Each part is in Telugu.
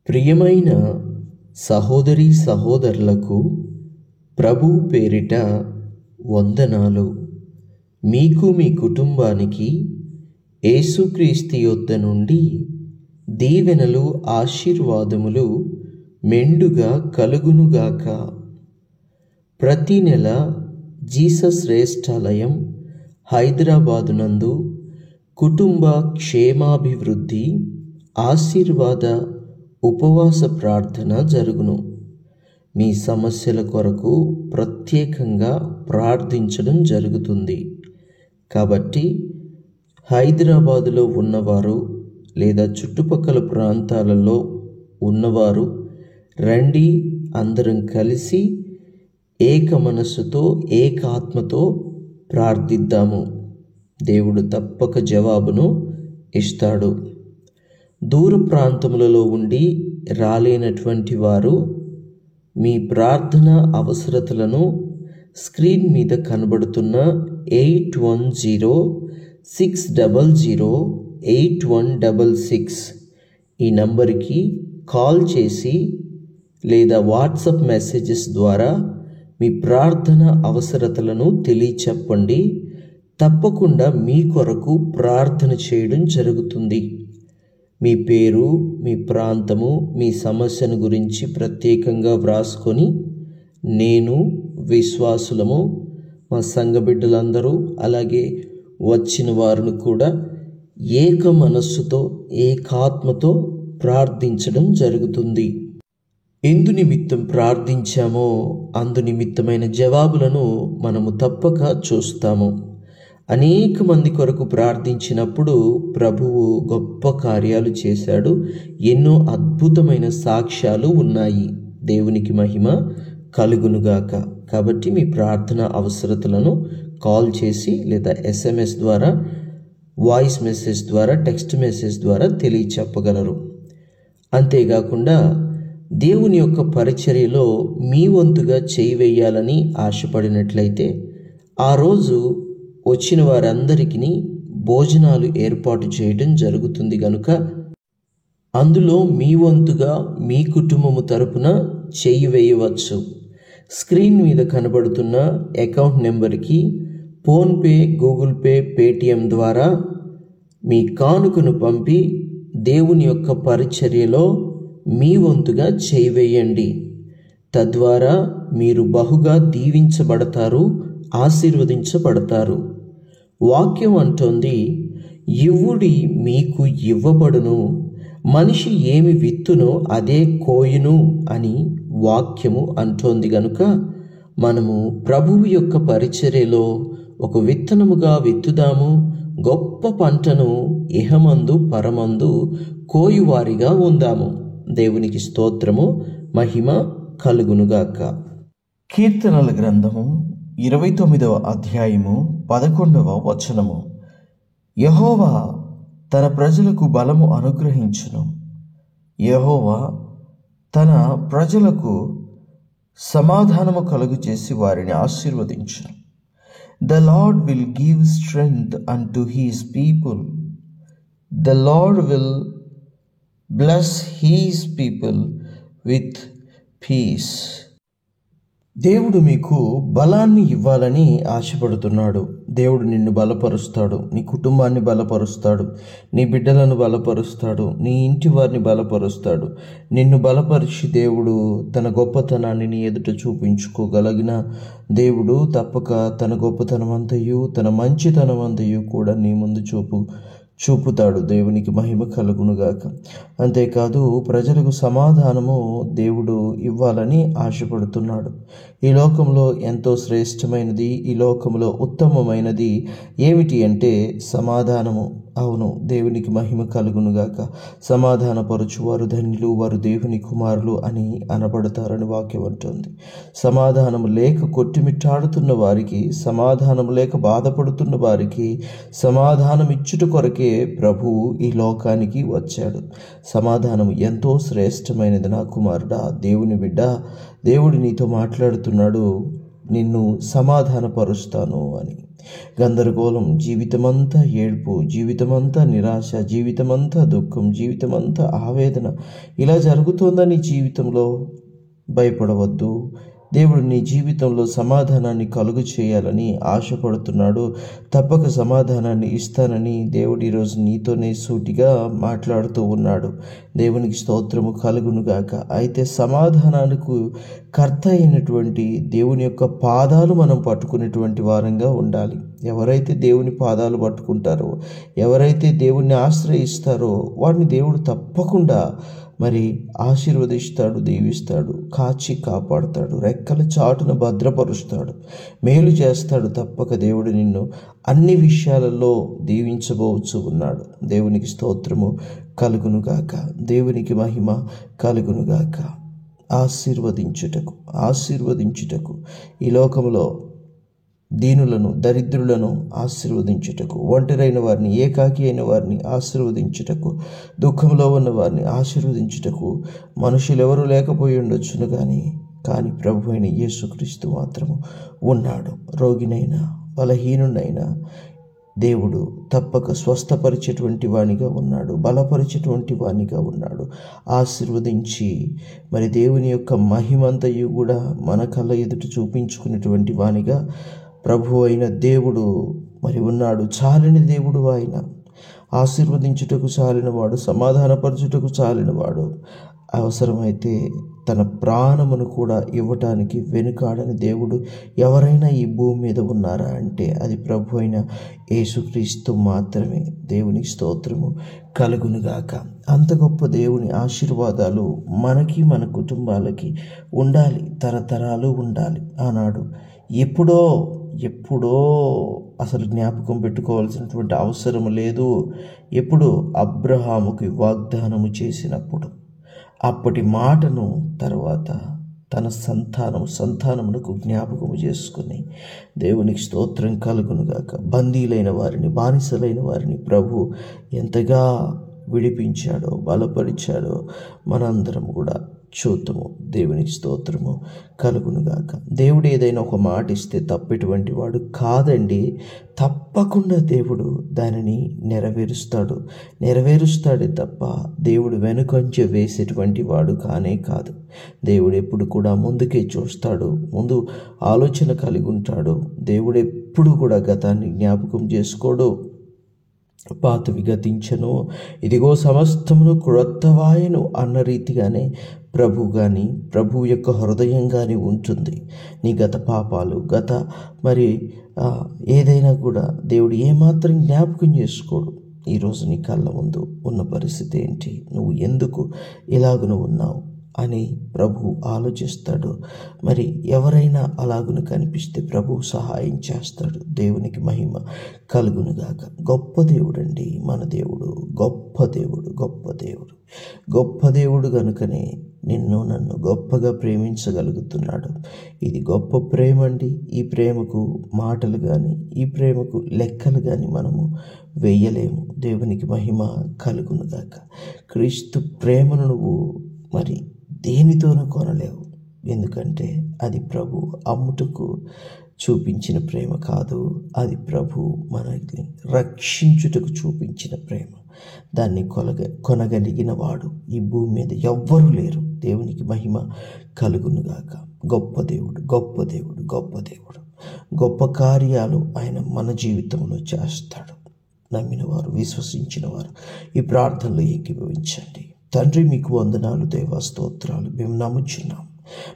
ప్రియమైన సహోదరీ సహోదరులకు ప్రభువు పేరిట వందనాలు. మీకు మీ కుటుంబానికి యేసుక్రీస్తు యొద్ద నుండి దీవెనలు ఆశీర్వాదములు మెండుగా కలుగునుగాక. ప్రతి నెల జీసస్ శ్రేష్ఠాలయం హైదరాబాదు నందు కుటుంబ క్షేమాభివృద్ధి ఆశీర్వాద ఉపవాస ప్రార్థన జరుగును. మీ సమస్యల కొరకు ప్రత్యేకంగా ప్రార్థించడం జరుగుతుంది. కాబట్టి హైదరాబాదులో ఉన్నవారు లేదా చుట్టుపక్కల ప్రాంతాలలో ఉన్నవారు రండి, అందరం కలిసి ఏక మనస్సుతో ఏకాత్మతో ప్రార్థిద్దాము. దేవుడు తప్పక జవాబును ఇస్తాడు. దూర ప్రాంతములలో ఉండి రాలేనటువంటి వారు మీ ప్రార్థన అవసరతలను స్క్రీన్ మీద కనబడుతున్న 8106008166 ఈ నంబర్కి కాల్ చేసి లేదా వాట్సాప్ మెసేజెస్ ద్వారా మీ ప్రార్థన అవసరతలను తెలియచెప్పండి. తప్పకుండా మీ కొరకు ప్రార్థన చేయడం జరుగుతుంది. మీ పేరు, మీ ప్రాంతము, మీ సమస్యను గురించి ప్రత్యేకంగా వ్రాసుకొని నేను, విశ్వాసులము, మా సంఘ బిడ్డలందరూ, అలాగే వచ్చిన వారిని కూడా ఏక మనస్సుతో ఏకాత్మతో ప్రార్థించడం జరుగుతుంది. ఎందు నిమిత్తం ప్రార్థించామో అందు నిమిత్తమైన జవాబులను మనము తప్పక చూస్తాము. అనేక మంది కొరకు ప్రార్థించినప్పుడు ప్రభువు గొప్ప కార్యాలు చేశాడు. ఎన్నో అద్భుతమైన సాక్ష్యాలు ఉన్నాయి. దేవునికి మహిమ కలుగునుగాక. కాబట్టి మీ ప్రార్థన అవసరతలను కాల్ చేసి లేదా SMS ద్వారా, వాయిస్ మెసేజ్ ద్వారా, టెక్స్ట్ మెసేజ్ ద్వారా తెలియచెప్పగలరు. అంతేకాకుండా దేవుని యొక్క పరిచర్యలో మీ వంతుగా చేయి వేయాలని ఆశపడినట్లయితే ఆ రోజు వచ్చిన వారందరికీ భోజనాలు ఏర్పాటు చేయడం జరుగుతుంది కనుక అందులో మీ వంతుగా మీ కుటుంబము తరపున చేయి వేయవచ్చు. స్క్రీన్ మీద కనబడుతున్న అకౌంట్ నెంబర్కి ఫోన్పే, గూగుల్ పే, పేటిఎం ద్వారా మీ కానుకను పంపి దేవుని యొక్క పరిచర్యలో మీ వంతుగా చేయి వేయండి. తద్వారా మీరు బహుగా దీవించబడతారు, ఆశీర్వదించబడతారు. వాక్యం అంటోంది, ఇవ్వుడి మీకు ఇవ్వబడును, మనిషి ఏమి విత్తునో అదే కోయును అని వాక్యము అంటోంది గనుక మనము ప్రభువు యొక్క పరిచర్యలో ఒక విత్తనముగా విత్తుదాము. గొప్ప పంటను ఇహమందు పరమందు కోయువారిగా ఉందాము. దేవునికి స్తోత్రము, మహిమ కలుగునుగాక. కీర్తనల గ్రంథము 29వ అధ్యాయము 11వ వచనము. యెహోవా తన ప్రజలకు బలము అనుగ్రహించును. యెహోవా తన ప్రజలకు సమాధానము కలుగు చేసి వారిని ఆశీర్వదించును. The Lord will give strength unto his people. The Lord will bless his people with peace. దేవుడు మీకు బలాన్ని ఇవ్వాలని ఆశపడుతున్నాడు. దేవుడు నిన్ను బలపరుస్తాడు, నీ కుటుంబాన్ని బలపరుస్తాడు, నీ బిడ్డలను బలపరుస్తాడు, నీ ఇంటి వారిని బలపరుస్తాడు. నిన్ను బలపరిచి దేవుడు తన గొప్పతనాన్ని నీ ఎదుట చూపించుకోగలిగిన దేవుడు తప్పక తన గొప్పతనమంతయు తన మంచితనమంతయు కూడా నీ ముందు చూపుతాడు. దేవునికి మహిమ కలుగునుగాక. అంతేకాదు ప్రజలకు సమాధానము దేవుడు ఇవ్వాలని ఆశపడుతున్నాడు. ఈ లోకంలో ఎంతో శ్రేష్టమైనది, ఈ లోకంలో ఉత్తమమైనది ఏమిటి అంటే సమాధానము. అవును, దేవునికి మహిమ కలుగునుగాక. సమాధానపరచు వారు ధన్యులు, వారు దేవుని కుమారులు అని అనబడతారని వాక్యం అంటుంది. సమాధానము లేక కొట్టిమిట్టాడుతున్న వారికి, సమాధానము లేక బాధపడుతున్న వారికి సమాధానం ఇచ్చుట కొరకే ప్రభువు ఈ లోకానికి వచ్చాడు. సమాధానం ఎంతో శ్రేష్టమైనది నా కుమారుడా, దేవుని బిడ్డ. దేవుడు నీతో మాట్లాడుతున్నాడు, నిన్ను సమాధానపరుస్తాను అని. గందరగోళం, జీవితమంతా ఏడుపు, జీవితమంతా నిరాశ, జీవితమంతా దుఃఖం, జీవితమంతా ఆవేదన ఇలా జరుగుతోందని జీవితంలో భయపడవద్దు. దేవుడు నీ జీవితంలో సమాధానాన్ని కలుగు చేయాలని ఆశపడుతున్నాడు. తప్పక సమాధానాన్ని ఇస్తానని దేవుడు ఈరోజు నీతోనే సూటిగా మాట్లాడుతూ ఉన్నాడు. దేవునికి స్తోత్రము కలుగునుగాక. అయితే సమాధానానికి కర్త అయినటువంటి దేవుని యొక్క పాదాలు మనం పట్టుకునేటువంటి వారంగా ఉండాలి. ఎవరైతే దేవుని పాదాలు పట్టుకుంటారో, ఎవరైతే దేవుణ్ణి ఆశ్రయిస్తారో వారిని దేవుడు తప్పకుండా ఆశీర్వదిస్తాడు, దీవిస్తాడు, కాచి కాపాడుతాడు, రెక్కల చాటున భద్రపరుస్తాడు, మేలు చేస్తాడు. తప్పక దేవుడు నిన్ను అన్ని విషయాలలో దీవించబోచు ఉన్నాడు. దేవునికి స్తోత్రము కలుగునుగాక. దేవునికి మహిమ కలుగునుగాక. ఆశీర్వదించుటకు ఈ లోకంలో దీనులను, దరిద్రులను ఆశీర్వదించుటకు, ఒంటరైన వారిని, ఏకాకి అయిన వారిని ఆశీర్వదించుటకు, దుఃఖంలో ఉన్న వారిని ఆశీర్వదించుటకు మనుషులెవరూ లేకపోయి ఉండొచ్చును కానీ ప్రభు అయిన యేసుక్రీస్తు మాత్రము ఉన్నాడు. రోగినైనా బలహీనుడైనా దేవుడు తప్పక స్వస్థపరిచేటువంటి వానిగా ఉన్నాడు, బలపరిచేటువంటి వానిగా ఉన్నాడు. ఆశీర్వదించి దేవుని యొక్క మహిమంతయు కూడా మన కళ్ళ ఎదుట చూపించుకునేటువంటి వానిగా ప్రభు అయిన దేవుడు ఉన్నాడు. చాలిన దేవుడు ఆయన. ఆశీర్వదించుటకు చాలినవాడు, సమాధానపరచుటకు చాలినవాడు. అవసరమైతే తన ప్రాణమును కూడా ఇవ్వటానికి వెనుకాడని దేవుడు ఎవరైనా ఈ భూమి మీద ఉన్నారా అంటే అది ప్రభు అయిన యేసుక్రీస్తు మాత్రమే. దేవునికి స్తోత్రము కలుగునుగాక. అంత గొప్ప దేవుని ఆశీర్వాదాలు మనకి, మన కుటుంబాలకి ఉండాలి, తరతరాలు ఉండాలి. ఆనాడు ఎప్పుడో అసలు జ్ఞాపకం పెట్టుకోవాల్సినటువంటి అవసరం లేదు. ఎప్పుడు అబ్రహాముకి వాగ్దానము చేసినప్పుడు అప్పటి మాటను తర్వాత తన సంతానమునకు జ్ఞాపకము చేసుకుని దేవునికి స్తోత్రం కలుగునుగాక. బందీలైన వారిని, బానిసలైన వారిని ప్రభు ఎంతగా విడిపించాడో, బలపరిచాడో మనందరం కూడా చూద్దాము. దేవునికి స్తోత్రము కలుగునుగాక. దేవుడు ఏదైనా ఒక మాట ఇస్తే తప్పేటువంటి వాడు కాదండి. తప్పకుండా దేవుడు దానిని నెరవేరుస్తాడే తప్ప దేవుడు వెనుకంజ వేసేటువంటి వాడు కాదు. దేవుడు ఎప్పుడు కూడా ముందుకే చూస్తాడు, ముందు ఆలోచన కలిగి ఉంటాడు. దేవుడు ఎప్పుడు కూడా గతాన్ని జ్ఞాపకం చేసుకోడు. పాతవి గతించను, ఇదిగో సమస్తమును క్రొత్తవాయను అన్న రీతిగానే ప్రభు యొక్క హృదయం కానీ ఉంటుంది. నీ గత పాపాలు, ఏదైనా కూడా దేవుడు ఏమాత్రం జ్ఞాపకం చేసుకోడు. ఈరోజు నీ కళ్ళ ముందు ఉన్న పరిస్థితి ఏంటి, నువ్వు ఎందుకు ఇలాగున ఉన్నావు అని ప్రభు ఆలోచిస్తాడు. ఎవరైనా అలాగున కనిపిస్తే ప్రభు సహాయం చేస్తాడు. దేవునికి మహిమ కలుగునుగాక. గొప్ప దేవుడండి మన దేవుడు, గొప్ప దేవుడు గనుకనే నన్ను గొప్పగా ప్రేమించగలుగుతున్నాడు. ఇది గొప్ప ప్రేమ అండి. ఈ ప్రేమకు మాటలు కానీ, ఈ ప్రేమకు లెక్కలు కానీ మనము వేయలేము. దేవునికి మహిమ కలుగునుగాక. క్రీస్తు ప్రేమను నువ్వు దేనితోనూ కొనలేవు. ఎందుకంటే అది ప్రభు అమ్ముటకు చూపించిన ప్రేమ కాదు, అది ప్రభు మనల్ని రక్షించుటకు చూపించిన ప్రేమ. దాన్ని కొనగలిగిన వాడు ఈ భూమి మీద ఎవ్వరూ లేరు. దేవునికి మహిమ కలుగునుగాక. గొప్ప దేవుడు, గొప్ప కార్యాలు ఆయన మన జీవితంలో చేస్తాడు. నమ్మిన వారు, విశ్వసించిన వారు ఈ ప్రార్థనలో ఏకీభవించండి. తండ్రి, మీకు వందనాలు దేవా, స్తోత్రాలు. మేము నమ్ముచున్నాం,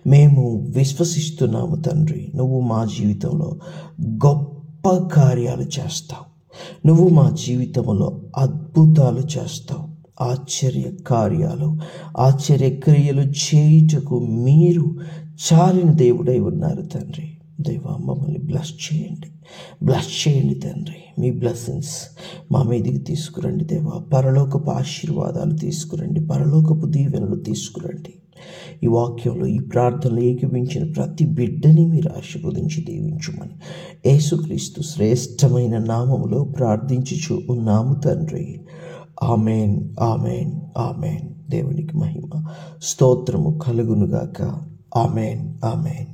మేము విశ్వసిస్తున్నాము తండ్రి. నువ్వు మా జీవితంలో గొప్ప కార్యాలు చేస్తావు. నువ్వు మా జీవితంలో అద్భుతాలు చేస్తావు. ఆశ్చర్య కార్యాలు, ఆశ్చర్య క్రియలు చేయుటకు మీరు చాలిన దేవుడై ఉన్నారు తండ్రి. దేవా, మమ్మల్ని బ్లెస్ చేయండి తండ్రి. మీ బ్లెస్సింగ్స్ మా మీదికి తీసుకురండి దేవా. పరలోకపు ఆశీర్వాదాలు తీసుకురండి, పరలోకపు దీవెనలు తీసుకురండి. ఈ వాక్యంలో, ఈ ప్రార్థనలు ఏకీభవించిన ప్రతి బిడ్డని మీరు ఆశీర్వదించి దీవించుమని యేసుక్రీస్తు శ్రేష్టమైన నామములో ప్రార్థించుచు ఉన్నాము తండ్రి. Amen, amen, amen. దేవునికి మహిమ స్తోత్రము కలుగునుగాక. Amen, amen.